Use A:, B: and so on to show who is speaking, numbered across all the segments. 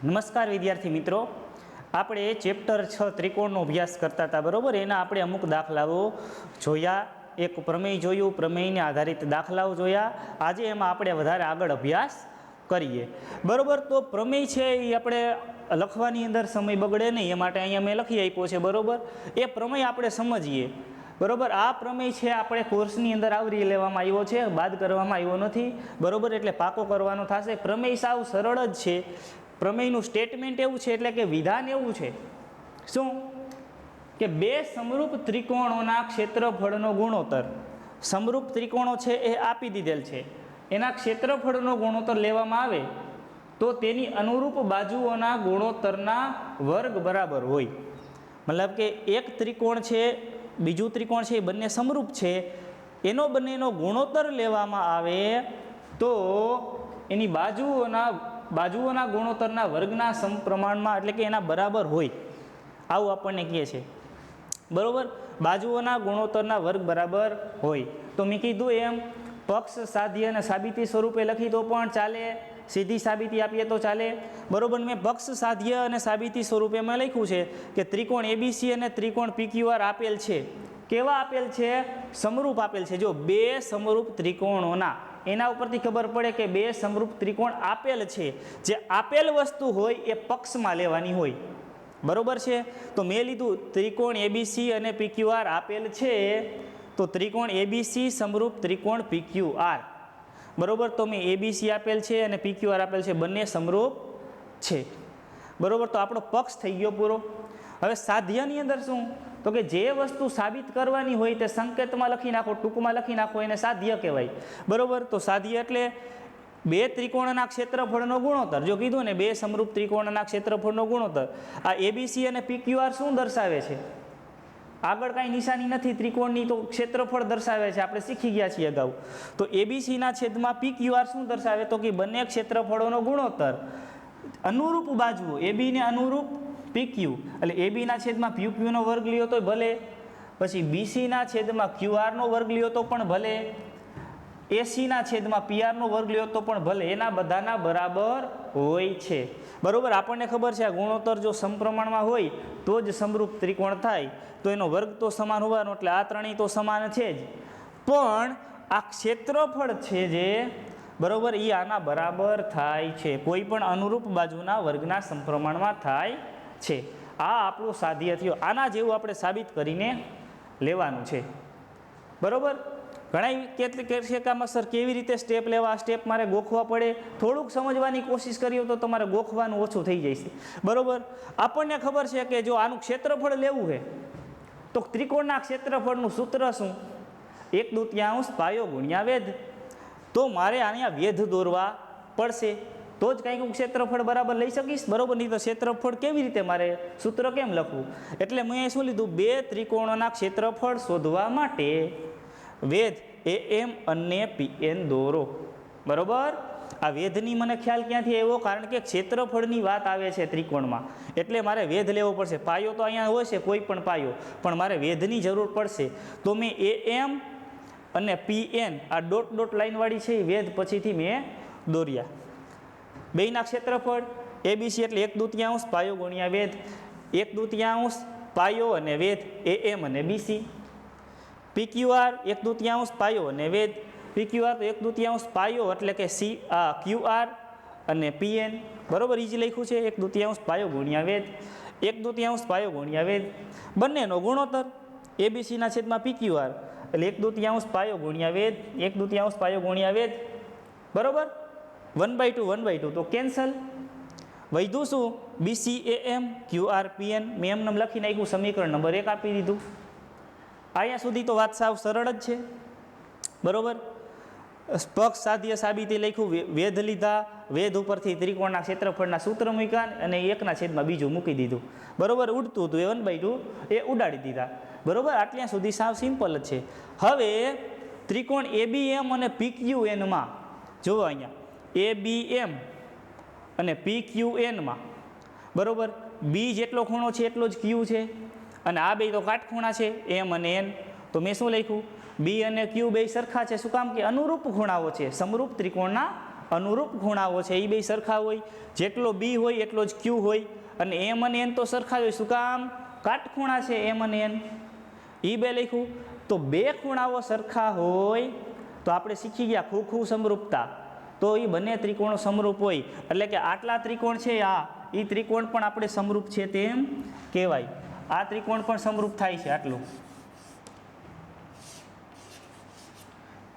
A: નમસ્કાર વિદ્યાર્થી મિત્રો, આપણે ચેપ્ટર 6 ત્રિકોણનો અભ્યાસ કરતા હતા. બરાબર, એના આપણે અમુક દાખલાઓ જોયા, એક પ્રમેય જોયું, પ્રમેયને આધારિત દાખલાઓ જોયા. આજે એમાં આપણે વધારે આગળ અભ્યાસ કરીએ. બરાબર, તો પ્રમેય છે એ આપણે લખવાની અંદર સમય બગડે નહીં એ માટે અહીંયા મેં લખી આપ્યો છે. બરાબર, એ પ્રમેય આપણે સમજીએ. બરાબર, આ પ્રમેય છે આપણે કોર્સની અંદર આવરી લેવામાં આવ્યો છે, બાદ કરવામાં આવ્યો નથી. બરાબર, એટલે પાકો કરવાનો થશે. પ્રમેય સાવ સરળ જ છે. પ્રમેયનું સ્ટેટમેન્ટ એવું છે, એટલે કે વિધાન એવું છે શું કે બે સમરૂપ ત્રિકોણોના ક્ષેત્રફળનો ગુણોત્તર, સમરૂપ ત્રિકોણો છે એ આપી દીધેલ છે, એના ક્ષેત્રફળનો ગુણોત્તર લેવામાં આવે તો તેની અનુરૂપ બાજુઓના ગુણોત્તરના વર્ગ બરાબર હોય. મતલબ કે એક ત્રિકોણ છે, બીજું ત્રિકોણ છે, એ બંને સમરૂપ છે, એનો બંનેનો ગુણોત્તર લેવામાં આવે તો એની બાજુઓના ગુણોત્તરના વર્ગના સમપ્રમાણમાં, એટલે કે એના બરાબર હોય, આવું આપણને કહે છે. બરાબર, બાજુઓના ગુણોત્તરના વર્ગ બરાબર હોય. તો મેં કીધું એમ પક્ષ, સાધ્ય અને સાબિતી સ્વરૂપે લખી તો પણ ચાલે, સીધી સાબિતી આપીએ તો ચાલે. બરાબર, મેં પક્ષ, સાધ્ય અને સાબિતી સ્વરૂપે મેં લખ્યું છે કે ત્રિકોણ એબીસી અને ત્રિકોણ પીક્યુઆર આપેલ છે. કેવા આપેલ છે? સમરૂપ આપેલ છે. જો બે સમરૂપ ત્રિકોણોના, એના ઉપરથી ખબર પડે કે બે સમરૂપ ત્રિકોણ આપેલ છે. જે આપેલ વસ્તુ હોય એ પક્ષમાં લેવાની હોય. બરોબર છે, તો મેં લીધું ત્રિકોણ એબીસી અને પીક્યુઆર આપેલ છે, તો ત્રિકોણ એબીસી સમરૂપ ત્રિકોણ પીક્યુઆર. બરોબર, તો મેં એબીસી આપેલ છે અને પીક્યુઆર આપેલ છે, બંને સમરૂપ છે. બરોબર, તો આપણો પક્ષ થઈ ગયો પૂરો. હવે સાધ્યની અંદર શું? તો કે જે વસ્તુ સાબિત કરવાની હોય તે સંકેતમાં લખી નાખો, ટૂંકમાં લખી નાખો, એને સાધ્ય કહેવાય. બરોબર, તો સાધ્ય એટલે બે ત્રિકોણના ક્ષેત્રફળનો ગુણોત્તર. જો કીધું ને બે સમરૂપ ત્રિકોણના ક્ષેત્રફળનો ગુણોત્તર, આ એબીસી અને પીક્યુઆર શું દર્શાવે છે? આગળ કાંઈ નિશાની નથી ત્રિકોણની, તો ક્ષેત્રફળ દર્શાવે છે, આપણે શીખી ગયા છીએ અગાઉ. તો એબીસીના છેદમાં પીક્યુઆર શું દર્શાવે? તો કે બંને ક્ષેત્રફળોનો ગુણોત્તર, અનુરૂપ બાજુઓ, એબીને અનુરૂપ પીક્યુ, એટલે એબીના છેદમાં પીક્યુનો વર્ગ લ્યો તો ભલે, પછી બીસીના છેદમાં ક્યુઆરનો વર્ગ લ્યો તો પણ ભલે, એસીના છેદમાં પીઆરનો વર્ગ લ્યો તો પણ ભલે, એના બધાના બરાબર હોય છે. બરાબર, આપણને ખબર છે આ ગુણોત્તર જો સમપ્રમાણમાં હોય તો જ સમરૂપ ત્રિકોણ થાય, તો એનો વર્ગ તો સમાન હોવાનો, એટલે આ ત્રણેય તો સમાન છે જ. પણ આ ક્ષેત્રફળ છે જે, બરાબર, એ આના બરાબર થાય છે, કોઈ પણ અનુરૂપ બાજુના વર્ગના સમપ્રમાણમાં થાય છે. આ આપણું સાધ્ય થયો. આના જેવું આપણે સાબિત કરીને લેવાનું છે. બરાબર, ઘણા કેટલી છે કે આમાં સર કેવી રીતે સ્ટેપ લેવા, સ્ટેપ મારે ગોખવા પડે. થોડુંક સમજવાની કોશિશ કરીએ તો તમારે ગોખવાનું ઓછું થઈ જાય છે. બરાબર, આપણને ખબર છે કે જો આનું ક્ષેત્રફળ લેવું છે તો ત્રિકોણના ક્ષેત્રફળનું સૂત્ર શું? 1/2 પાયો ગુણ્યા વેધ. તો મારે અહીંયા વેધ દોરવા પડશે, તો જ કંઈક હું ક્ષેત્રફળ બરાબર લઈ શકીશ. બરાબર, નહીં તો ક્ષેત્રફળ કેવી રીતે મારે સૂત્ર કેમ લખવું? એટલે મેં શું લીધું, બે ત્રિકોણોના ક્ષેત્રફળ શોધવા માટે વેધ એમ અને પીએન દોરો. બરાબર, આ વેધની મને ખ્યાલ ક્યાંથી આવ્યો? કારણ કે ક્ષેત્રફળની વાત આવે છે ત્રિકોણમાં, એટલે મારે વેધ લેવો પડશે. પાયો તો અહીંયા હોય છે, કોઈ પણ પાયો, પણ મારે વેધની જરૂર પડશે. તો મેં એમ અને પીએન, આ ડોટ ડોટ લાઈનવાળી છે, એ વેધ પછીથી મેં દોર્યા. બેયના ક્ષેત્રફળ એબીસી એટલે 1/2 પાયો ગુણ્યા વેધ, 1/2 પાયો અને વેધ એમ અને બીસી. પીક્યુઆર 1/2 પાયો અને વેધ, પીક્યુઆર તો 1/2 પાયો એટલે કે ક્યુઆર અને પીએન. બરાબર, એ જ લખ્યું છે, 1/2 પાયો ગુણ્યા વેધ, 1/2 પાયો ગુણ્યા વેધ, બંનેનો ગુણોત્તર એબીસીના છેદમાં પીક્યુઆર, એટલે 1/2 પાયો ગુણ્યા વેધ, 1/2 પાયો ગુણ્યા વેધ. બરાબર, 1/2 તો કેન્સલ. વધ્યું શું? બીસી એમ, ક્યુઆર પીએન. મેં એમને લખી નાખ્યું, સમીકરણ નંબર 1 આપી દીધું. અહીંયા સુધી તો વાત સાવ સરળ જ છે. બરાબર, પક્ષ, સાધ્ય, સાબિતી લખ્યું, વેધ લીધા, વેધ ઉપરથી ત્રિકોણના ક્ષેત્રફળના સૂત્ર મૂક્યા અને 1/2 બીજું મૂકી દીધું. બરાબર, ઉડતું હતું એ 1/2 એ ઉડાડી દીધા. બરાબર, આટલા સુધી સાવ સિમ્પલ જ છે. હવે ત્રિકોણ એબીએમ અને પીક્યુએનમાં જુઓ, અહીંયા એબીએમ અને પીક્યુએનમાં, બરાબર, બી જેટલો ખૂણો છે એટલો જ ક્યુ છે, અને આ બે તો કાટખૂણા છે, એમ અને એન. તો મેં શું લખ્યું, બી અને ક્યુ બે સરખા છે. શું કામ? કે અનુરૂપ ખૂણાઓ છે, સમરૂપ ત્રિકોણના અનુરૂપ ખૂણાઓ છે એ બે સરખા હોય, જેટલો બી હોય એટલો જ ક્યુ હોય, અને એમ અને એન તો સરખા જ હોય. શું કામ? કાટખૂણા છે એમ અને એન, એ બે લખ્યું. તો બે ખૂણાઓ સરખા હોય તો આપણે શીખી ગયા ખૂ સમરૂપતા, તો એ બંને ત્રિકોણો સમરૂપ હોય, એટલે કે આટલા ત્રિકોણ છે એ ત્રિકોણ પણ આપણે સમરૂપ છે તેમ કહેવાય. આ ત્રિકોણ પણ સમરૂપ થાય છે આટલું,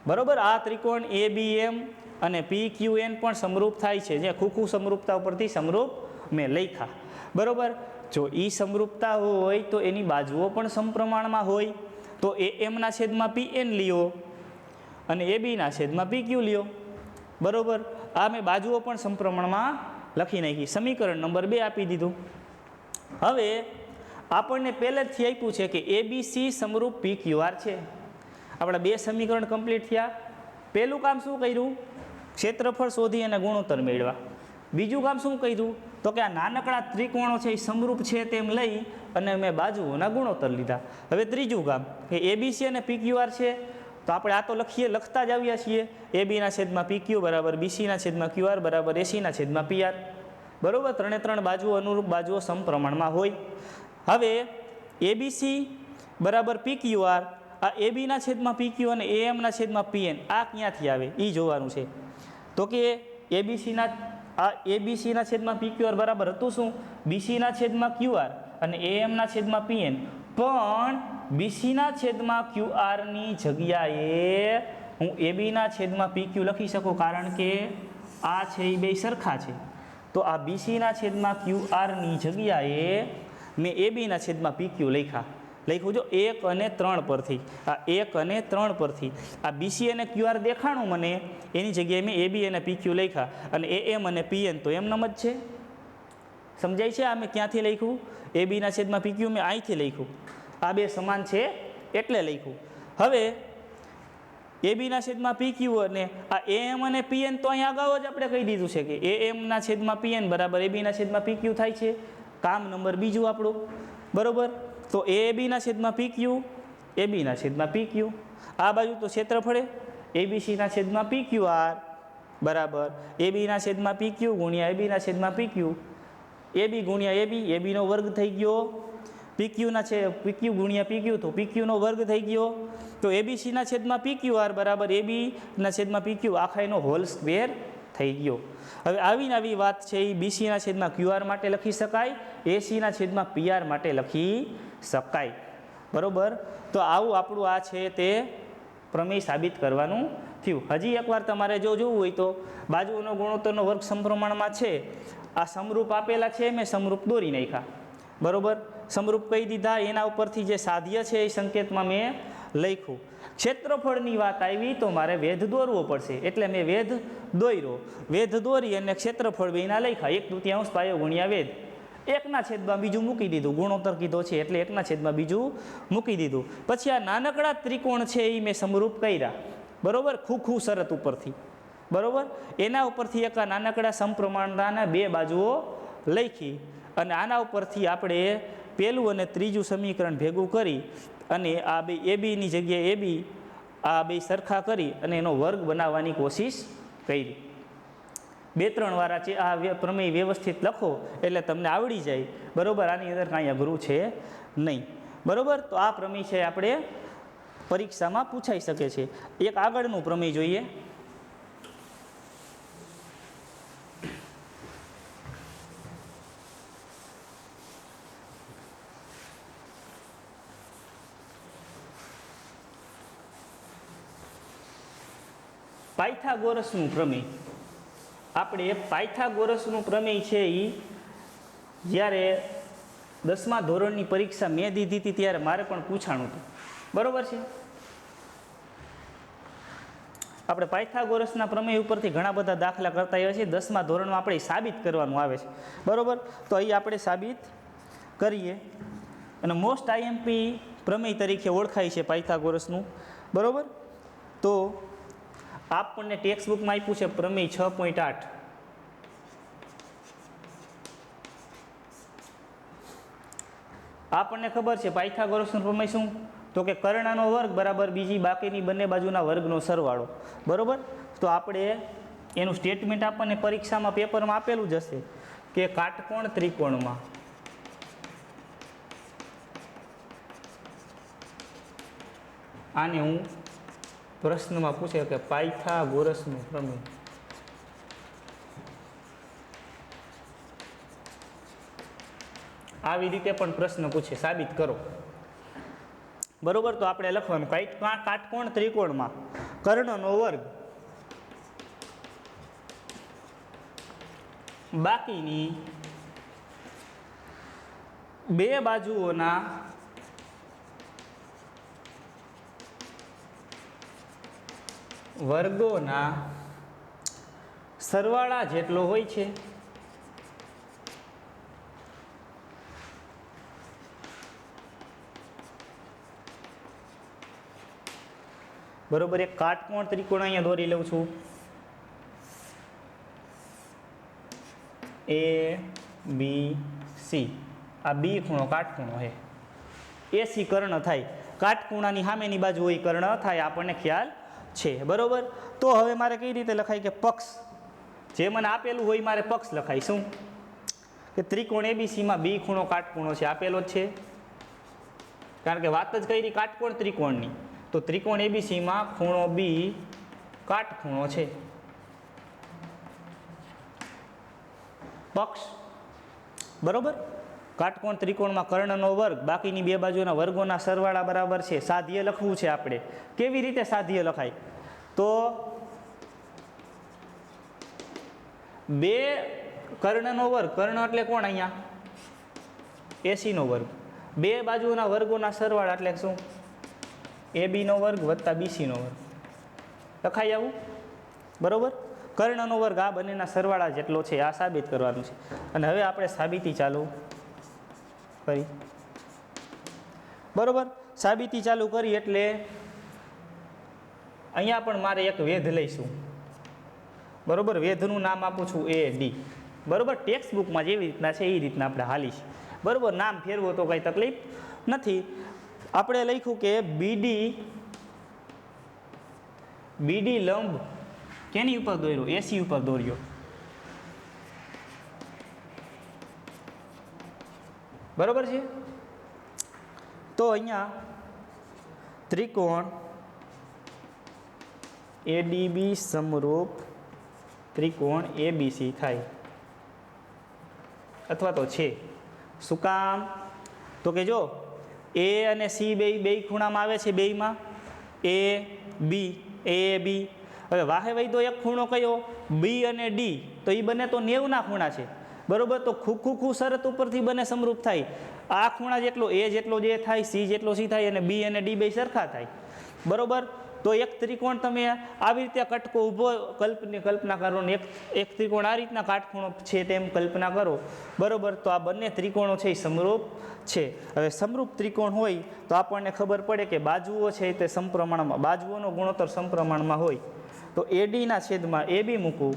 A: બરોબર. આ ત્રિકોણ ABM અને PQN પણ સમરૂપ થાય છે, જે ખૂ સમરૂપતા ઉપરથી સમરૂપ મેં લખ્યા, બરોબર. જો એ સમરૂપતા હોય તો એની બાજુઓ પણ સમપ્રમાણમાં હોય, તો AM ના છેદમાં PN લ્યો અને AB ના છેદમાં PQ લ્યો, બરોબર. આ મેં બાજુઓ પણ સમપ્રમાણમાં લખી નાખી. સમીકરણ નંબર 2 આપી દીધું. હવે આપણને પહેલેથી આપ્યું છે કે ABC સમરૂપ PQR છે. આપણા બે સમીકરણ કમ્પ્લીટ થયા. પહેલું કામ શું કર્યું? ક્ષેત્રફળ શોધી અને ગુણોત્તર મેળવ્યા. બીજું કામ શું કર્યું? તો કે આ નાનકડા ત્રિકોણો છે એ સમરૂપ છે તેમ લઈ અને મેં બાજુઓના ગુણોત્તર લીધા. હવે ત્રીજું કામ કે ABC અને PQR છે, તો આપણે આ તો લખતા જ આવ્યા છીએ. AB ના છેદમાં PQ બરાબર BC ના છેદમાં QR બરાબર AC ના છેદમાં PR, બરોબર. ત્રણે ત્રણ બાજુઓ અનુરૂપ બાજુઓ સમપ્રમાણમાં હોય. હવે ABC બરાબર PQR, આ AB ના છેદમાં PQ અને AM ના છેદમાં PN આ ક્યાંથી આવે એ જોવાનું છે. તો કે ABC ના છેદમાં PQR બરાબર હતું શું? BC ના છેદમાં QR અને AM ના છેદમાં PN, પણ BC ના છેદમાં QR ની જગ્યાએ હું AB ના છેદમાં PQ લખી શકું, કારણ કે આ છે એ બે સરખા છે. તો આ BC ના છેદમાં QR ની જગ્યાએ મેં AB ના છેદમાં PQ લખ્યું. જો 1 અને 3 પરથી, આ 1 અને 3 પરથી આ BC અને QR દેખાણું મને, એની જગ્યાએ મેં AB અને PQ લખ્યા, અને AM અને PN તો એમનેમ જ છે. સમજાય છે? આ મેં ક્યાંથી લખ્યું? AB ના છેદમાં PQ મેં અહીંથી લખ્યું. આ બે સમાન છે એટલે લખ્યું. હવે AB ના છેદમાં PQ અને આ AM અને PN તો અહીં અગાઉ જ આપણે કહી દીધું છે કે AM ના છેદમાં PN બરાબર AB ના છેદમાં PQ થાય છે. કામ નંબર બીજું આપણું, બરોબર. તો AB ના છેદમાં PQ, AB ના છેદમાં PQ, આ બાજુ તો ક્ષેત્રફળે ABC ના છેદમાં PQR બરાબર AB ના છેદમાં PQ ગુણ્યા AB ના છેદમાં PQ, AB ગુણ્યા AB નો વર્ગ થઈ ગયો, PQ ગુણ્યા PQ તો PQ નો વર્ગ થઈ ગયો. તો ABC ના છેદમાં PQR બરાબર AB ના છેદમાં PQ આખાઈનો હોલ સ્ક્વેર થઈ ગયો. હવે આવી વાત છે એ BC ના છેદમાં QR માટે લખી શકાય, AC ના છેદમાં PR માટે લખી શકાય, બરોબર. તો આવું આપણું આ છે તે પ્રમેય સાબિત કરવાનું થયું. હજી એકવાર તમારે જો જોવું હોય તો બાજુઓનો ગુણોત્તરનો વર્ગ સમપ્રમાણમાં છે, આ સમરૂપ આપેલા છે, મેં સમરૂપ દોરી નાખ્યા, બરોબર. સમરૂપ કહી દીધા, એના ઉપરથી જે સાધ્ય છે એ સંકેતમાં મેં લખ્યું. ક્ષેત્રફળની વાત આવી તો મારે વેધ દોરવો પડશે, એટલે મેં વેધ દોર્યો. વેધ દોરી અને ક્ષેત્રફળ બેના લખ્યા, 1/3 પાયો ગુણ્યા વેધ. 1 છેદમાં બીજું મૂકી દીધું, ગુણોત્તર કીધો છે એટલે 1 છેદમાં બીજું મૂકી દીધું. પછી આ નાનકડા ત્રિકોણ છે એ મેં સમરૂપ કર્યા, બરોબર. ખૂ શરત ઉપરથી, બરોબર. એના ઉપરથી એક નાનકડા સમપ્રમાણતાના બે બાજુઓ લખી, અને આના ઉપરથી આપણે પહેલું અને ત્રીજું સમીકરણ ભેગું કરી અને આ બે ABની જગ્યાએ AB આ બે સરખા કરી અને એનો વર્ગ બનાવવાની કોશિશ કરી. 2-3 વાર આ પ્રમેય વ્યવસ્થિત લખો એટલે તમને આવડી જાય, બરોબર. આની અંદર કાંઈ અઘરું છે નહીં, બરોબર. તો આ પ્રમેય છે આપણે પરીક્ષામાં પૂછાઈ શકે છે. એક આગળનું પ્રમેય જોઈએ. પાયથાગોરસનું પ્રમેય. આપણે પાયથાગોરસનું પ્રમેય છે એ જ્યારે 10મા ધોરણની પરીક્ષા મેં દીધી હતી ત્યારે મારે પણ પૂછાણું હતું, બરોબર છે. આપણે પાયથાગોરસના પ્રમેય ઉપરથી ઘણા બધા દાખલા કરતા આવ્યા છીએ. 10મા ધોરણમાં આપણે સાબિત કરવાનું આવે છે, બરોબર. તો અહીં આપણે સાબિત કરીએ, અને મોસ્ટ IMP પ્રમેય તરીકે ઓળખાય છે પાયથાગોરસનું, બરોબર. તો આપણને ટેક્સ્ટ બુકમાં આપ્યું છે પ્રમેય 6.8. આપણને ખબર છે પાયથાગોરસનો પ્રમેય શું? તો કે કર્ણનો વર્ગ બરાબર બીજી બાકીની બંને બાજુના વર્ગનો સરવાળો, બરોબર. તો આપણે એનું સ્ટેટમેન્ટ આપણને પરીક્ષામાં પેપરમાં આપેલું જ હશે કે કાટકોણ ત્રિકોણમાં આને હું પ્રશ્નમાં પૂછે કે પાયથાગોરસનું પ્રમેય આવી રીતે પણ પ્રશ્ન પૂછે સાબિત કરો. બરોબર, તો આપણે લખવાનું કાટકોણ ત્રિકોણમાં કર્ણનો વર્ગ બાકીની બે બાજુઓના વર્ગોના સરવાળા જેટલો હોય છે. બરોબર, એક કાટકોણ ત્રિકોણ અહીંયા દોરી લઉં છું. એ બી સી, આ બી ખૂણો કાટખૂણો છે. એસી કર્ણ થાય, કાટખૂણાની સામેની બાજુ હોય કર્ણ થાય, આપણને ખ્યાલ છે. બરોબર, તો હવે મારે કઈ રીતે લખાય કે પક્ષ જે મને આપેલું હોય મારે પક્ષ લખાય. શું કે ત્રિકોણ એબીસીમાં બી ખૂણો કાટખૂણો છે, આપેલો જ છે. કારણ કે વાત જ કરી કાટકોણ ત્રિકોણની, તો ત્રિકોણ એબીસીમાં ખૂણો બી કાટખૂણો છે. પક્ષ બરોબર, કાટકોણ ત્રિકોણમાં કર્ણનો વર્ગ બાકીની બે બાજુના વર્ગોના સરવાળા બરાબર છે. સાધ્ય લખવું છે આપણે. કેવી રીતે સાધ્ય લખાય? તો બે કર્ણનો વર્ગ, કર્ણ એટલે કોણ અહીંયા? એસીનો વર્ગ. બે બાજુના વર્ગોના સરવાળા એટલે શું? એબીનો વર્ગ વત્તા બીસીનો વર્ગ. લખાઈ આવું? બરોબર, કર્ણનો વર્ગ આ બંનેના સરવાળા જેટલો છે, આ સાબિત કરવાનું છે. અને હવે આપણે સાબિતી ચાલુ કરી. બરોબર, સાબિતી ચાલુ કરી એટલે અહીંયા પણ મારે એક વેધ લઈશું. બરોબર, વેધનું નામ આપું છું એ ડી. બરોબર, ટેક્સ્ટ બુકમાં જેવી રીતના છે એ રીતના આપણે હાલીશ. બરોબર, નામ ફેરવો તો કંઈ તકલીફ નથી. આપણે લખ્યું કે બીડી લંબ કેની ઉપર દોર્યો? એસી ઉપર દોર્યો. બરોબર છે. તો અહીંયા ત્રિકોણ એડીબી સમરૂપ ત્રિકોણ એબીસી થાય, અથવા તો છે. શું કામ? તો કે જો એ અને સી બે ખૂણામાં આવે છે, બેયમાં એ બી. હવે વાહે વૈધો એક ખૂણો કયો? બી અને ડી. તો એ બંને તો 90ના ખૂણા છે. બરોબર, તો ખૂ શરત ઉપરથી બંને સમરૂપ થાય. આ ખૂણા જેટલો એ જેટલો જે થાય, સી જેટલો સી થાય, અને બી અને ડી બે સરખા થાય. બરોબર, તો એક ત્રિકોણ તમે આવી રીતે કટકો ઊભો કલ્પના કરો ને એક ત્રિકોણ આ રીતના કાટખૂણો છે તેમ કલ્પના કરો. બરોબર, તો આ બંને ત્રિકોણો છે એ સમરૂપ છે. હવે સમરૂપ ત્રિકોણ હોય તો આપણને ખબર પડે કે બાજુઓ છે તે સમપ્રમાણમાં, બાજુઓનો ગુણોત્તર સમપ્રમાણમાં હોય. તો એડીના છેદમાં એ બી મૂકવું,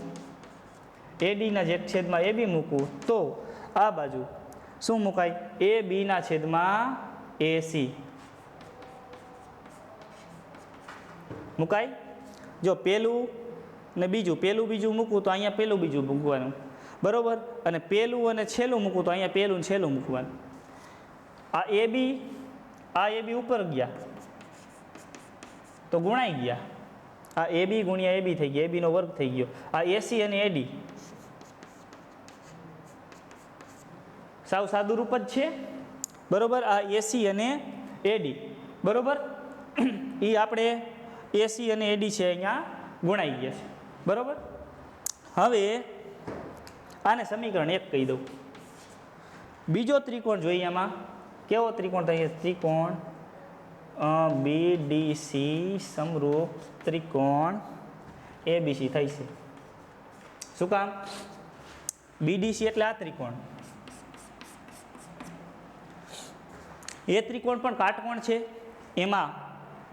A: એડીના છેદમાં એ બી મૂકવું, તો આ બાજુ શું મુકાય? એ બીના છેદમાં એસી મુકાય. જો પેલું ને બીજું, પેલું બીજું મૂકવું તો અહીંયા પેલું બીજું મૂકવાનું. બરોબર, અને પેલું અને છેલ્લું મૂકવું તો અહીંયા પેલું ને છેલ્લું મૂકવાનું. આ એ બી ઉપર ગયા તો ગુણાઈ ગયા. આ એ બી ગુણ્યા એ બી થઈ ગયા, એ બીનો વર્ગ થઈ ગયો. આ એસી અને એડી સાવ સાદું રૂપ જ છે. બરોબર, આ એસી અને એડી. બરોબર, એ આપણે એસી અને એડી છે અહીંયા ગુણાઈ ગયા છે. બરોબર, હવે આને સમીકરણ 1 કહી દઉં. બીજો ત્રિકોણ જોઈએ. આમાં કેવો ત્રિકોણ થાય? ત્રિકોણ બીડીસી સમરૂપ ત્રિકોણ એબીસી થાય છે. શું કામ? બીડીસી એટલે આ ત્રિકોણ. એ ત્રિકોણ પણ કાટકોણ છે. એમાં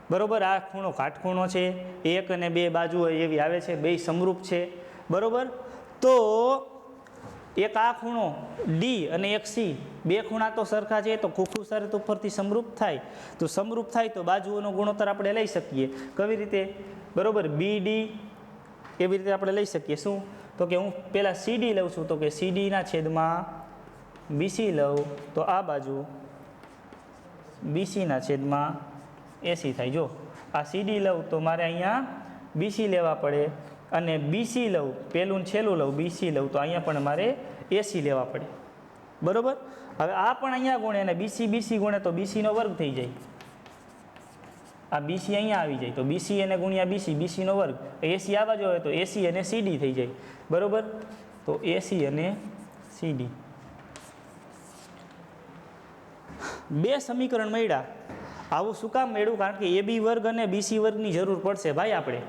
A: બરોબર આ ખૂણો કાટખૂણો છે, એક અને બે બાજુ એવી આવે છે, બે સમરૂપ છે. બરોબર, તો એક આ ખૂણો ડી અને એક સી, બે ખૂણા તો સરખા છે, તો ખૂ શરત ઉપરથી સમરૂપ થાય. તો સમરૂપ થાય તો બાજુઓનો ગુણોત્તર આપણે લઈ શકીએ. કેવી રીતે? બરોબર, બી ડી એવી રીતે આપણે લઈ શકીએ. શું તો કે હું પહેલાં CD લઉં છું, તો કે CDના છેદમાં BC લઉં તો આ બાજુ BCના છેદમાં AC થાય. જો આ CD લઉં તો મારે અહીંયા BC લેવા પડે, અને BC લઉં પહેલું ને છેલ્લું લઉં BC લઉં તો અહીંયા પણ મારે AC લેવા પડે. બરાબર. હવે આ પણ અહીંયા ગુણે અને BC ગુણે તો BCનો વર્ગ થઈ જાય. આ BC અહીંયા આવી જાય તો BC અને ગુણ્યા BCનો વર્ગ. AC આ બાજુ આવે તો AC અને CD થઈ જાય. બરાબર. તો AC અને CD બે સમીકરણ મળ્યા. આવું શું કામ મળ્યું? કારણ કે AB વર્ગ અને BC વર્ગની જરૂર પડશે ભાઈ આપણે.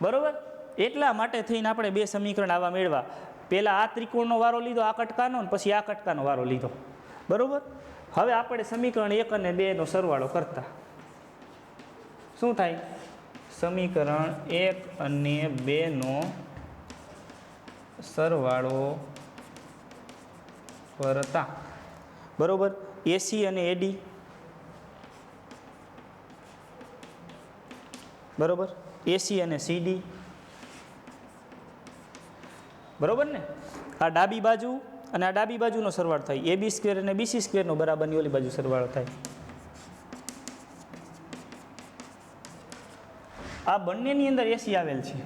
A: બરાબર. એટલા માટે થઈને આપણે બે સમીકરણ આવા મેળવા. પહેલાં આ ત્રિકોણનો વારો લીધો, આ કટકાનો, અને પછી આ કટકાનો વારો લીધો. બરાબર. હવે આપણે સમીકરણ 1 અને 2નો સરવાળો કરતા શું થાય? સમીકરણ 1 અને 2નો સરવાળો કરતા. બરાબર. AC અને AD. બરાબર. AC અને CD. બરાબર ને? આ ડાબી બાજુ અને આ ડાબી બાજુનો સરવાળો થાય. AB² અને BC² નો બરાબરની ઓલી બાજુ સરવાળો થાય. આ બંનેની અંદર AC આવેલ છે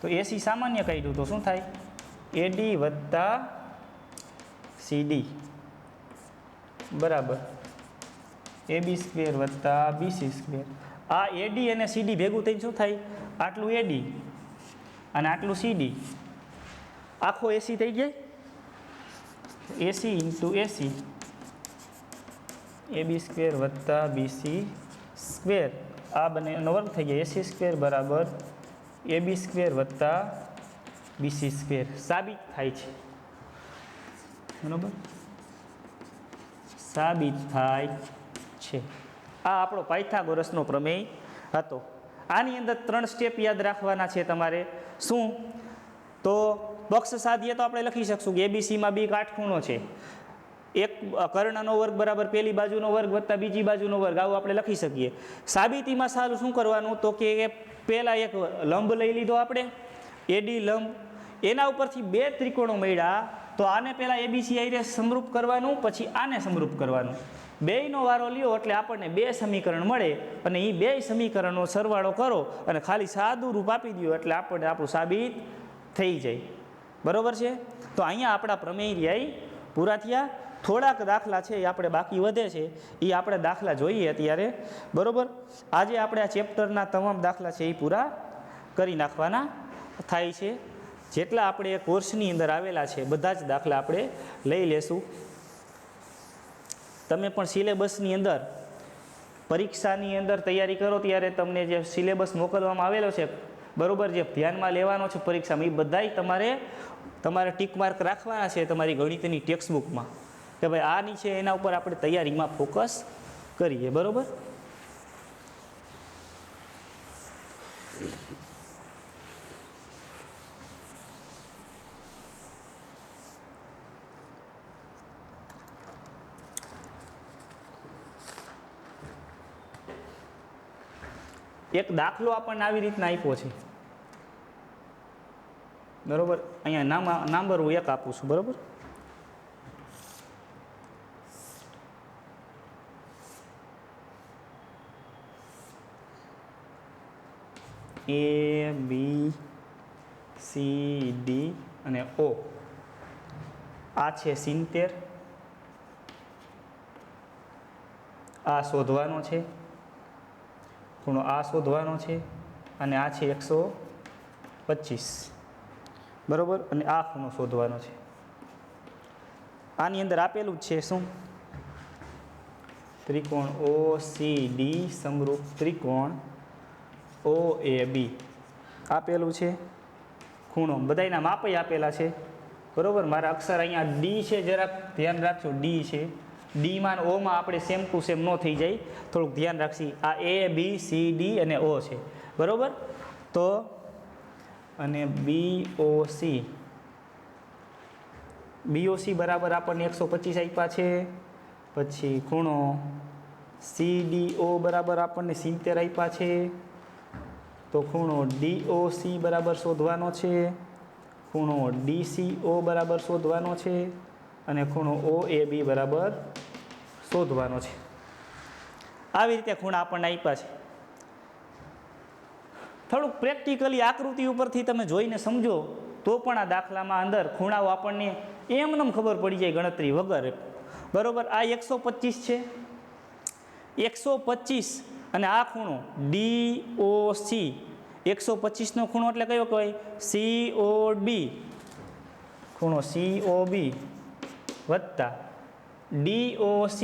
A: તો AC સામાન્ય કાઢ્યું તો શું થાય? AD વત્તા CD બરાબર AB² વત્તા BC². આ AD અને CD ભેગું થઈને શું થાય? આટલું AD અને આટલું CD, આખો AC થઈ જાય. AC ઇન્ટુ AC AB² વત્તા BC². આ બંનેનો વર્ગ થઈ જાય. AC² બરાબર AB² વત્તા BC². સાબિત થાય છે. બરાબર. સાબિત થાય છે. આ આપણો પાયથાગોરસનો પ્રમેય હતો. આની અંદર 3 સ્ટેપ યાદ રાખવાના છે તમારે. શું તો પક્ષ સાધીએ તો આપણે લખી શકશું કે ABCમાં બી કાટખૂણો છે. એક કર્ણનો વર્ગ બરાબર પહેલી બાજુનો વર્ગ વત્તા બીજી બાજુનો વર્ગ, આવું આપણે લખી શકીએ. સાબિતીમાં સારું શું કરવાનું? તો કે પહેલાં એક લંબ લઈ લીધો આપણે, AD લંબ. એના ઉપરથી બે ત્રિકોણો મળ્યા તો આને પહેલાં ABC આઈને સમરૂપ કરવાનું, પછી આને સમરૂપ કરવાનું. બેયનો વારો લ્યો એટલે આપણને બે સમીકરણ મળે, અને એ બે સમીકરણનો સરવાળો કરો અને ખાલી સાદું રૂપ આપી દો એટલે આપણને આપણું સાબિત થઈ જાય. બરાબર છે? તો અહીંયા આપણા પ્રમેય રહ્યા પૂરા થયા. થોડાક દાખલા છે એ આપણે બાકી વધે છે, એ આપણે દાખલા જોઈએ અત્યારે. બરાબર. આજે આપણે આ ચેપ્ટરના તમામ દાખલા છે એ પૂરા કરી નાખવાના થાય છે. જેટલા આપણે કોર્સની અંદર આવેલા છે બધા જ દાખલા આપણે લઈ લેશું. તમે પણ સિલેબસની અંદર પરીક્ષાની અંદર તૈયારી કરો ત્યારે તમને જે સિલેબસ મોકલવામાં આવેલો છે, બરાબર, જે ધ્યાનમાં લેવાનો છે પરીક્ષામાં, એ બધાય તમારે ટીક માર્ક રાખવાના છે તમારી ગણિતની ટેક્સ્ટબુકમાં કે ભાઈ આની છે એના ઉપર આપણે તૈયારીમાં ફોકસ કરીએ. બરાબર. એક દાખલો આપણને આવી રીતના આપ્યો છે. બરાબર. અહીંયા નંબર હું 1 આપું છું. બરાબર. ABCD અને O. આ છે 70. આ શોધવાનો છે, ખૂણો આ શોધવાનો છે, અને આ છે 125. બરાબર. અને આ ખૂણો શોધવાનો છે. આની અંદર આપેલું જ છે શું? ત્રિકોણ OCD સમરૂપ ત્રિકોણ OAB આપેલું છે. ખૂણો બધાયના માપે આપેલા છે. બરાબર. મારા અક્ષર અહીંયા D છે, જરાક ધ્યાન રાખજો. D છે. ડીમાં અને ઓમાં આપણે સેમ ટુ સેમ ન થઈ જાય, થોડુંક ધ્યાન રાખશી. આ ABCD અને O છે. બરાબર. તો અને BOC બરાબર આપણને 125 આપ્યા છે. પછી ખૂણો CDO બરાબર આપણને 70 આપ્યા છે. તો ખૂણો DOC બરાબર શોધવાનો છે, ખૂણો DCO બરાબર શોધવાનો છે અને ખૂણો OAB બરાબર શોધવાનો છે. આવી રીતે ખૂણા આપણને આપ્યા છે. થોડુંક પ્રેક્ટિકલી આકૃતિ ઉપરથી તમે જોઈને સમજો તો પણ આ દાખલામાં અંદર ખૂણાઓ આપણને એમનેમ ખબર પડી જાય ગણતરી વગર. બરોબર. આ 125 છે, 125 અને આ ખૂણો DOC, 125નો ખૂણો એટલે કયો કહેવાય? COB, ખૂણો COB વત્તા DOC,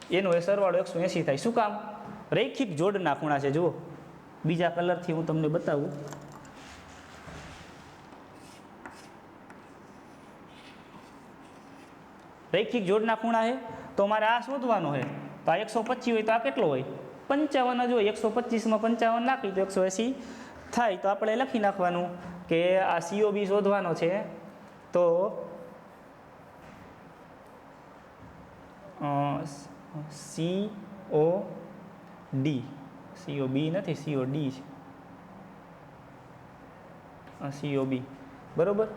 A: એનો એ સરવાળો 180 થાય. શું કામ? રૈખિક જોડના ખૂણા છે. જુઓ, બીજા કલરથી હું તમને બતાવું. રૈખિક જોડના ખૂણા છે તો મારે આ શોધવાનો છે. તો આ 125 હોય તો આ કેટલો હોય? 55 જ હોય. 125માં 55 નાખી તો 180 થાય. તો આપણે લખી નાખવાનું કે આ COB શોધવાનો છે. તો COD, COB નથી, COD છે, COB બરોબર.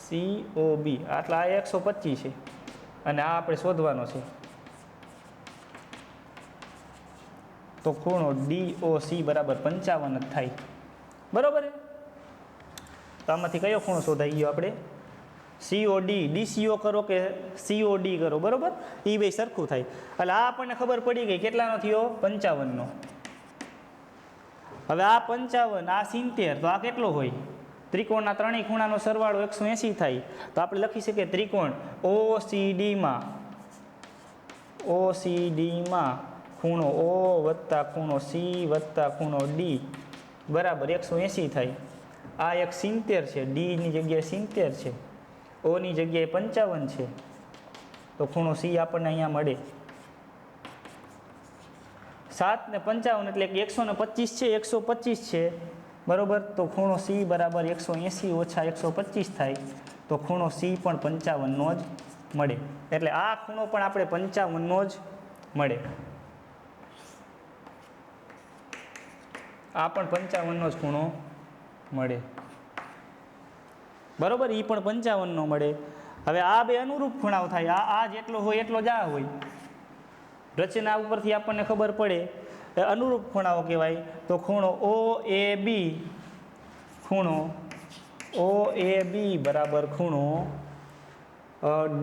A: COB આટલા આ 125 છે અને આ આપણે શોધવાનો છે. તો ખૂણો DOC બરાબર 55 જ થાય. બરોબર. તો આમાંથી કયો ખૂણો શોધાઈ ગયો આપણે? COD. DCO કરો કે COD કરો, બરોબર, એ બે સરખું થાય. એટલે આ આપણને ખબર પડી ગઈ કેટલાનો થયો? 55નો. હવે આ 55, આ 70, તો આ કેટલો હોય? ત્રિકોણના ત્રણેય ખૂણાનો સરવાળો 180 થાય. તો આપણે લખી શકીએ ત્રિકોણ OCDમાં ખૂણો O વત્તા ખૂણો C વત્તા ખૂણો D બરાબર 180 થાય. આ એક 70 છે, D ની જગ્યાએ 70 છે, O ની જગ્યાએ 55 છે. તો ખૂણો C આપણને અહીંયા મળે 7 ને 55 એટલે કે 125 છે, 125 છે, બરોબર. તો ખૂણો C બરાબર 180 ઓછા 125 થાય. તો ખૂણો C પણ 55નો જ મળે. એટલે આ ખૂણો પણ આપણે 55નો જ મળે. આ પણ 55નો જ ખૂણો મળે, બરોબર. એ પણ 55નો મળે. હવે આ બે અનુરૂપ ખૂણાઓ થાય. આ જેટલો હોય એટલો જ આ હોય. રચના ઉપરથી આપણને ખબર પડે અનુરૂપ ખૂણાઓ કહેવાય. તો ખૂણો OAB, ખૂણો OAB બરાબર ખૂણો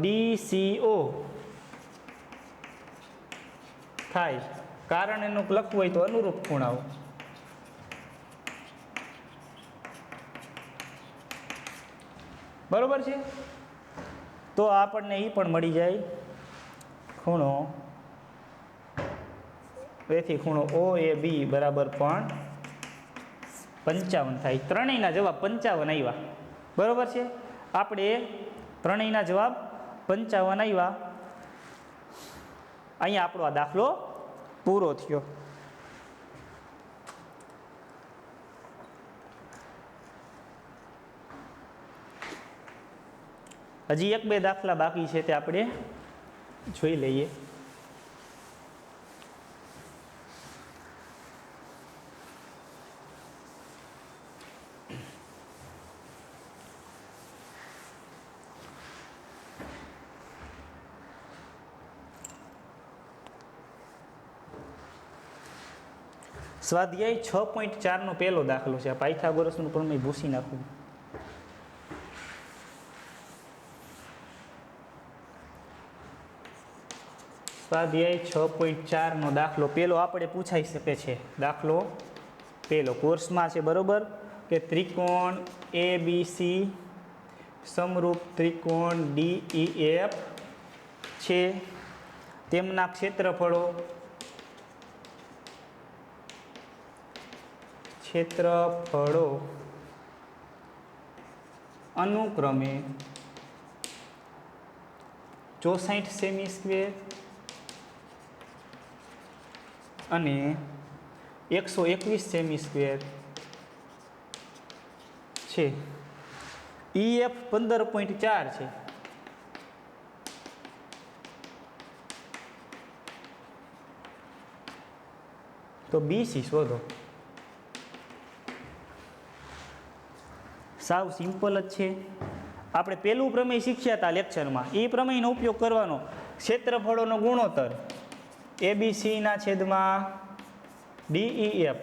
A: DCO થાય. કારણ એનું લખવું હોય તો અનુરૂપ ખૂણાઓ. બરોબર છે. તો આપણને એ પણ મળી જાય ખૂણો, તેથી ખૂણો OAB બરાબર પણ 55 થાય. ત્રણેયના જવાબ 55 આવ્યા. બરોબર છે. આપણે ત્રણેયના જવાબ 55 આવ્યા. અહીંયા આપણો આ દાખલો પૂરો થયો. હજી 1-2 દાખલા બાકી છે તે આપણે જોઈ લઈએ. સ્વાધ્યાય 6.4 નો પહેલો દાખલો છે. પાયથાગોરસનું પ્રમેય ભૂસી નાખવું. સ્વાધ્યાય 6.4 નો દાખલો પહેલો આપણે પૂછાઈ શકે છે. દાખલો પહેલો કોર્સમાં છે, બરોબર, કે ત્રિકોણ ABC સમરૂપ ત્રિકોણ DEF છે. તેમના ક્ષેત્રફળો અનુક્રમે 64 સેમી સ્ક્વેર અને 121 સેમી સ્ક્વેર છે. EF 15.4 છે. તો BC શોધો. સાવ સિમ્પલ જ છે. આપણે પહેલું પ્રમેય શીખ્યા હતા લેક્ચરમાં, એ પ્રમેયનો ઉપયોગ કરવાનો. ક્ષેત્રફળોનો ગુણોત્તર ABCના છેદમાં DEF.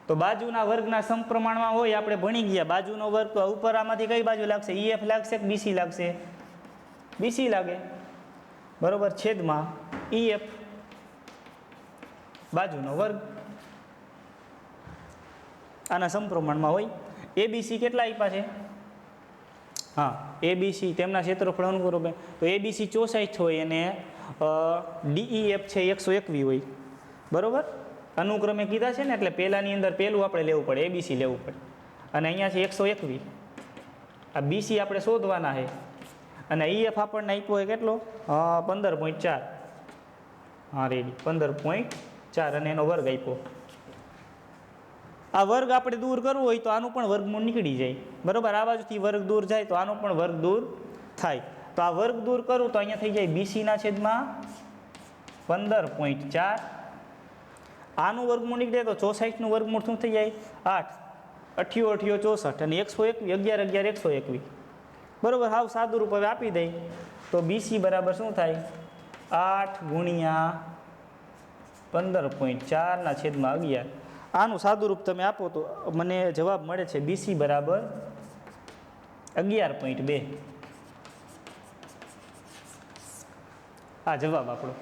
A: તો બાજુના વર્ગના સમપ્રમાણમાં હોય, આપણે ભણી ગયા. બાજુનો વર્ગ તો ઉપર આમાંથી કઈ બાજુ લાગશે? EF લાગશે કે BC લાગશે? BC લાગે, બરોબર. છેદમાં EF બાજુનો વર્ગ આના સમપ્રમાણમાં હોય. ABC કેટલા આપ્યા છે? હા, ABC તેમના ક્ષેત્રફળ અનુરૂપ. તો ABC 64 હોય અને DEF છે 121 હોય, બરોબર. અનુક્રમે કીધા છે ને, એટલે પહેલાની અંદર પહેલું આપણે લેવું પડે, ABC લેવું પડે. અને અહીંયા છે 121. આ BC આપણે શોધવાના છે. અને EF આપણને આપ્યો હોય કેટલો? 15.4. હા, રેડી, 15.4 અને એનો વર્ગ આપ્યો. આ વર્ગ આપણે દૂર કરવો હોય તો આનું પણ વર્ગમૂળ નીકળી જાય, બરોબર. આ બાજુથી વર્ગ દૂર જાય તો આનો પણ વર્ગ દૂર થાય. તો આ વર્ગ દૂર કરું તો અહીંયા થઈ જાય BCના છેદમાં 15.4. આનું વર્ગમૂળ નીકળે તો 64નું વર્ગમૂળ શું થઈ જાય? 8. 8 64 અને 121, 11 11 121, બરોબર. હાવ સાદું રૂપ હવે આપી દઈ તો BC બરાબર શું થાય? 8 ગુણ્યા 15.4 છેદમાં 11. આનું સાદું રૂપ તમે આપો તો મને જવાબ મળે છે BC બરાબર 11.2. આ જવાબ આપણો.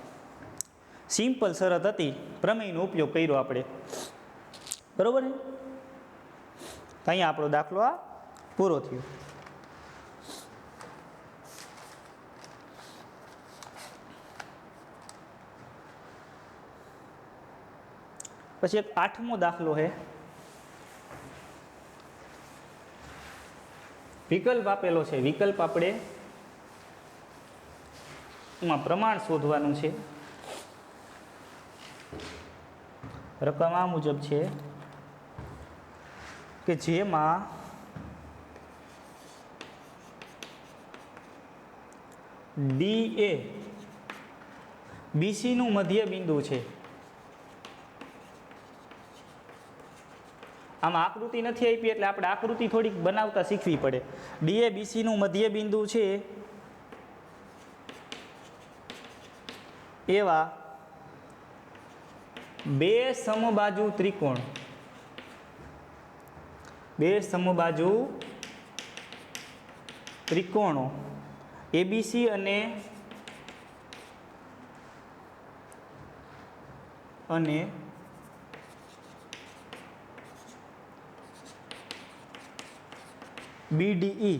A: સિમ્પલ શરત હતી, પ્રમેયનો ઉપયોગ કર્યો આપણે, બરોબર ને. અહીંયા આપણો દાખલો આ પૂરો થયો. પછી એક 8મો દાખલો છે. વિકલ્પ આપેલો છે. વિકલ્પ આપણે એમાં પ્રમાણ શોધવાનું છે. રકમ આ મુજબ છે કે જેમાં DA BC નું મધ્ય બિંદુ છે. આમાં આકૃતિ નથી આપી એટલે આપણે આકૃતિ થોડીક બનાવતા શીખવી પડે. DA BC નું મધ્ય બિંદુ છે એવા બે સમબાજુ ત્રિકોણ, બે સમબાજુ ત્રિકોણો ABC અને BDE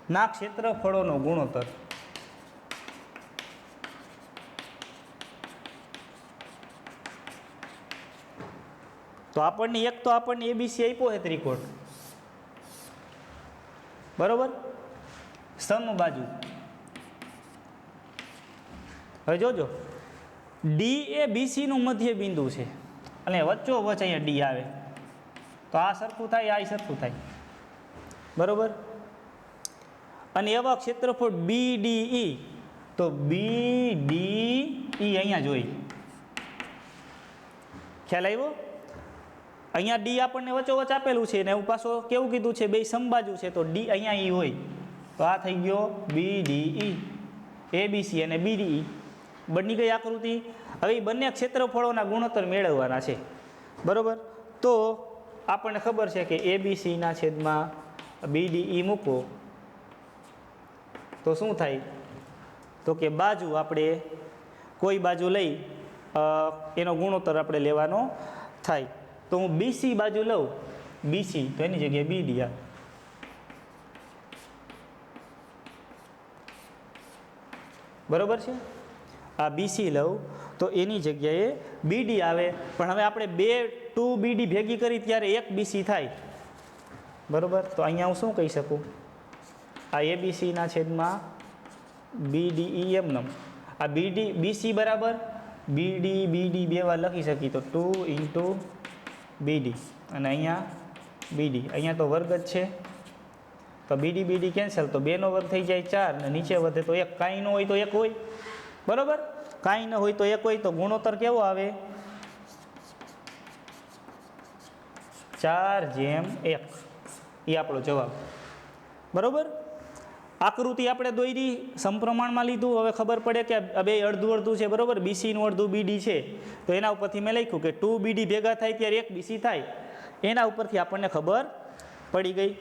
A: ના ક્ષેત્રફળોનો ગુણોત્તર. તો આપણને એક તો આપણને ABC આપ્યો છે ત્રિકોણ, બરોબર, સમબાજુ. હવે જોજો, D એ BC નું મધ્ય બિંદુ છે અને વચ્ચોવચ્ચ અહીંયા D આવે તો આ સરખું થાય, આ સરખું થાય, બરોબર. અને એવા ક્ષેત્રફળ BDE, તો BDE અહીંયા જોઈ, ખ્યાલ આવ્યો? અહીંયા D આપણને વચ્ચોવચ્ચ આપેલું છે ને એવું પાછો કેવું કીધું છે? બે સમબાજુ છે તો D અહીંયા E હોય તો આ થઈ ગયો BDE. ABC અને BDE બની ગઈ આકૃતિ. હવે બંને ક્ષેત્રફળોના ગુણોત્તર મેળવવાના છે, બરોબર. તો આપણને ખબર છે કે ABC ના છેદમાં BDE મૂકો તો શું થાય? તો કે બાજુ આપણે કોઈ બાજુ લઈ એનો ગુણોત્તર આપણે લેવાનો થાય. તો હું BC બાજુ લઉં, BC તો એની જગ્યાએ BD આવે, બરોબર છે. આ BC લઉં તો એની જગ્યાએ BD આવે. પણ હવે આપણે 2 BD ભેગી કરી ત્યારે એક BC થાય, બરોબર. તો અહીંયા હું શું કહી શકું? આ ABC ના છેદમાં BDE એમનેમ. આ BC બરાબર BD બે વાર લખી શકી તો 2 × BD અને અહીંયા BD. અહીંયા તો વર્ગ જ છે તો BD કેન્સલ, તો 2નો વર્ગ થઈ જાય 4 ને નીચે વધે તો 1. કાંઈ ન હોય તો 1 હોય, બરોબર. કાંઈ ન હોય તો 1 હોય તો ગુણોત્તર કેવો આવે? 4:1 એ આપણો જવાબ. બરાબર. આકૃતિ આપણે દોરી, સમપ્રમાણમાં લીધું. હવે ખબર પડે કે આ બે અડધું અડધું છે, બરાબર. બીસીનું અડધું બીડી છે, તો એના ઉપરથી મેં લખ્યું કે 2 બીડી ભેગા થાય ત્યારે 1 બીસી થાય. એના ઉપરથી આપણને ખબર પડી ગઈ.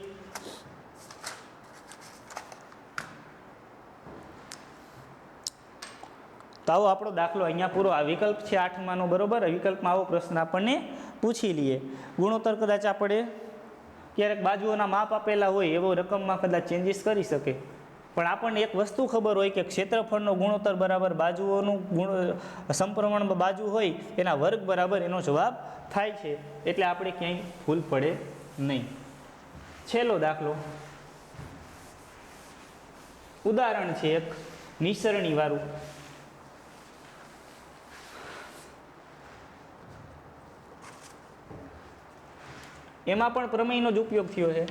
A: તો આવો આપણો દાખલો અહીંયા પૂરો. આ વિકલ્પ છે 8માનો, બરાબર. વિકલ્પમાં આવો પ્રશ્ન આપણને પૂછી લઈએ. ગુણોત્તર કદાચ આપણે ક્યારેક બાજુઓના માપ આપેલા હોય એવો રકમમાં કદાચ ચેન્જીસ કરી શકે, પણ આપણને એક વસ્તુ ખબર હોય કે ક્ષેત્રફળનો ગુણોત્તર બરાબર બાજુઓનું સમપ્રમાણમાં બાજુ હોય એના વર્ગ બરાબર એનો જવાબ થાય છે. એટલે આપણે ક્યાંય ભૂલ પડે નહીં. છેલ્લો દાખલો, ઉદાહરણ છે એક નિસરણી વાળું. એમાં પણ પ્રમેયનો જ ઉપયોગ થયો છે.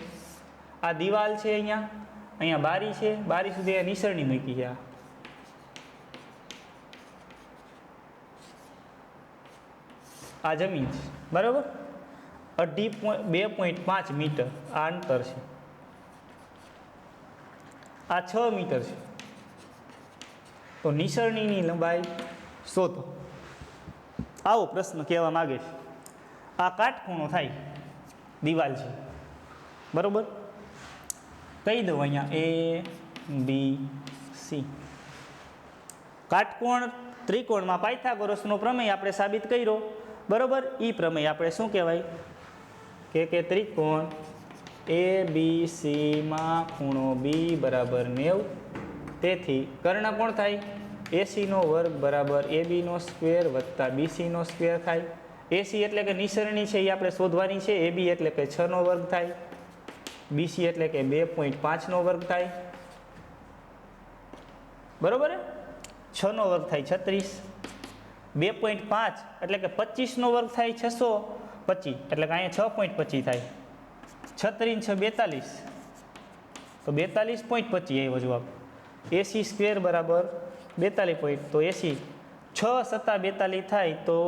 A: આ દિવાલ છે, અહીંયા બારી છે, બારી સુધી આ નિસરણી મૂકી છે. આ જમીન છે, બરાબર. 2.5 મીટર આ અંતર છે. આ 6 મીટર છે. તો નિસરણીની લંબાઈ શોધો. આવો પ્રશ્ન કહેવા માગે છે. આ કાટખૂણો થાય, દિવાલ છે, બરાબર. કહી દઉં અહીંયા ABC. કાટકોણ ત્રિકોણમાં પાયથાગોરસનો પ્રમેય આપણે સાબિત કર્યો, બરાબર. એ પ્રમેય આપણે શું કહેવાય કે ત્રિકોણ ABCમાં ખૂણો B બરાબર 90. તેથી કર્ણ કોણ થાય? AC² બરાબર AB² વત્તા BC² થાય. AC એટલે કે નિસરણી છે, એ આપણે શોધવાની છે. AB એટલે કે 6² થાય. BC એટલે કે 2.5 થાય, બરોબર. 6² થાય 36. 2.5 એટલે કે 25 થાય 625, એટલે કે અહીંયા 6.25 થાય. 36 6 42, તો 42.25 આવ્યો જવાબ. AC² બરાબર 42. તો AC 6 × 42 થાય તો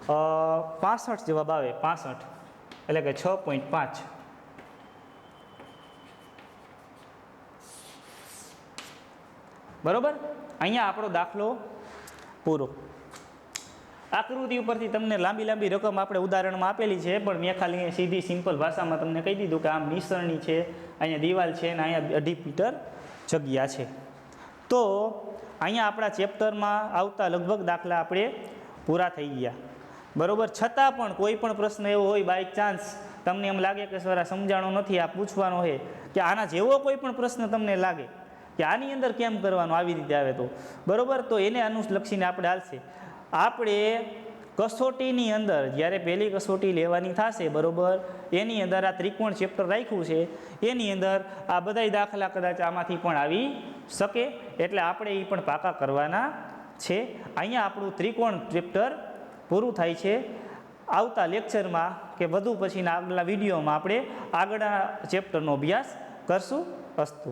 A: 65 જવાબ આવે. 65 એટલે કે 6.5. બરોબર. અહીંયા આપણો દાખલો પૂરો. આકૃતિ ઉપરથી તમને લાંબી રકમ આપણે ઉદાહરણમાં આપેલી છે, પણ મેં ખાલી સીધી સિમ્પલ ભાષામાં તમને કહી દીધું કે આમ નિસરણી છે, અહીંયા દિવાલ છે અને અહીંયા 2.5 મીટર જગ્યા છે. તો અહીંયા આપણા ચેપ્ટરમાં આવતા લગભગ દાખલા આપણે પૂરા થઈ ગયા, બરાબર. છતાં પણ કોઈ પણ પ્રશ્ન એવો હોય બાય ચાન્સ તમને એમ લાગે કે સર આ સમજાણો નથી, આ પૂછવાનો છે, કે આના જેવો કોઈ પણ પ્રશ્ન તમને લાગે કે આની અંદર કેમ કરવાનું, આવી રીતે આવે તો બરાબર, તો એને અનુલક્ષીને આપણે હાલશે. આપણે કસોટીની અંદર જ્યારે પહેલી કસોટી લેવાની થશે, બરાબર, એની અંદર આ ત્રિકોણ ચેપ્ટર રાખ્યું છે, એની અંદર આ બધાય દાખલા કદાચ આમાંથી પણ આવી શકે, એટલે આપણે એ પણ પાકા કરવાના છે. અહીંયા આપણું ત્રિકોણ ચેપ્ટર પૂરું થાય છે. આવતા લેક્ચરમાં કે વધુ પછીના આગલા વિડીયોમાં આપણે આગળના ચેપ્ટરનો અભ્યાસ કરશું. અસ્તુ.